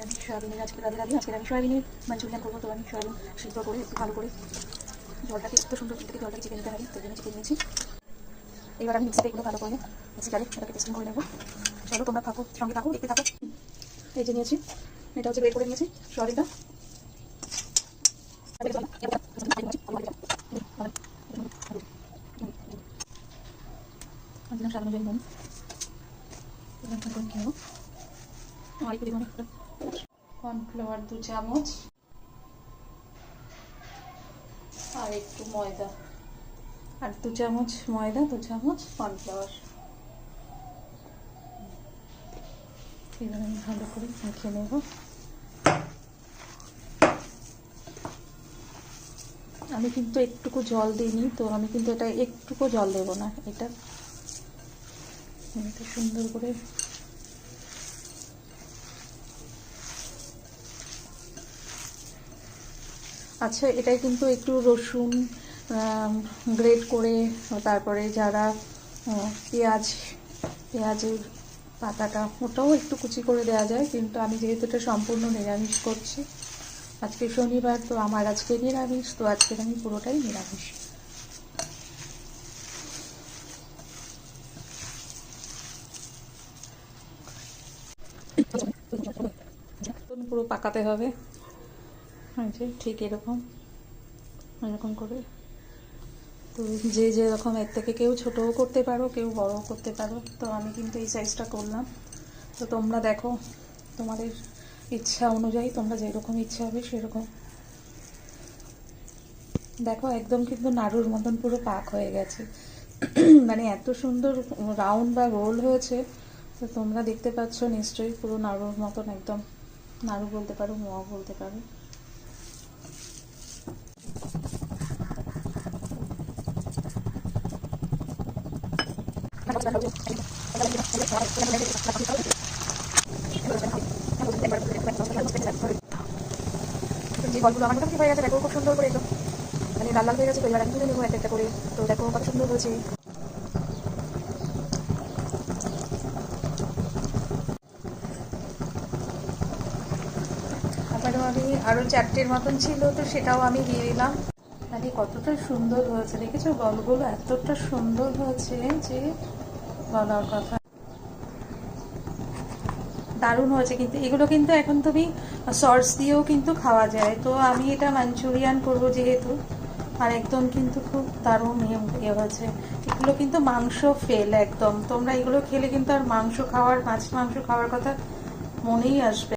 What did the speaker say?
আমি সয়াবিনের আজকে আমি সয়াবিনের মাঞ্চুরিয়ান করবো। তো আমি সয়াবিন সিদ্ধ করে একটু ভালো করে জলটাকে একটু সুন্দর থেকে জলটাকে চিকে নিতে হবে, তো জন্য চিকে নিয়েছি। এবার আমি মিক্সিতে এগুলো ভালো করে মিক্সিটারে এটাকে টেস্টিং করে নেবো। চলো তোমরা থাকো, সঙ্গে থাকো, দেখতে থাকো। এই যে নিয়েছি, এটা হচ্ছে বের করে নিয়েছি সয়াবিনটা। কর্নফ্লাওয়ার 2 চামচ আর একটু ময়দা, আর 2 চামচ ময়দা, 2 চামচ কর্নফ্লাওয়ার। এবার আমি ভালো করে মেখে নেব। আমি কিন্তু একটুকু জল দিইনি, তো আমি কিন্তু এটা একটুকু জল দেবো না। এটা সুন্দর করে আচ্ছা, এটাই কিন্তু একটু রসুন গ্রেট করে, তারপরে যারা পেঁয়াজের পাতাটা ওটাও একটু কুচি করে দেওয়া যায়, কিন্তু আমি যেহেতু এটা সম্পূর্ণ নিরামিষ করছি, আজকে শনিবার, তো আমার আজকে নিরামিষ, তো আজকে আমি পুরোটাই নিরামিষ। পুরো পাকাতে হবে, ঠিক এরকম এরকম করে। তো যে যেরকম, এর থেকে কেউ ছোটও করতে পারো, কেউ বড়ও করতে পারো। তো আমি কিন্তু এই সাইজটা করলাম। তো তোমরা দেখো, তোমাদের ইচ্ছা অনুযায়ী তোমরা যেরকম ইচ্ছা হবে সেরকম। দেখো একদম কিন্তু নাড়ুর মতন পুরো পাক হয়ে গেছে। মানে এত সুন্দর রাউন্ড বা গোল হয়েছে। তো তোমরা দেখতে পাচ্ছ নিশ্চয়ই, পুরো নাড়ুর মতন একদম। নাড়ু বলতে পারো, মোয়া বলতে পারো। যে ফলগুলো আমার মোটামুটি হয়ে গেছে, দেখো খুব সুন্দর করে একদম মানে লাল লাল হয়ে গেছে। তো এবার আমি তুলে নেবো একটা একটা করে। তো দেখো কত সুন্দর হয়েছে। তারপরে আমি আরও 4টের মতন ছিল, তো সেটাও আমি দিয়ে দিলাম। আরে কতটা সুন্দর হয়েছে দেখেছো, বলগুলো এতটা সুন্দর হয়েছে যে বলার কথা। দারুণ হয়েছে কিন্তু এগুলো কিন্তু এখন তুমি সস দিয়েও কিন্তু খাওয়া যায়। তো আমি এটা মাঞ্চুরিয়ান করবো যেহেতু, আর একদম কিন্তু খুব দারুণ ইয়ে হয়েছে। এগুলো কিন্তু মাংস ফেল একদম। তোমরা এগুলো খেলে কিন্তু আর মাংস খাওয়ার, মাছ মাংস খাওয়ার কথা মনেই আসবে।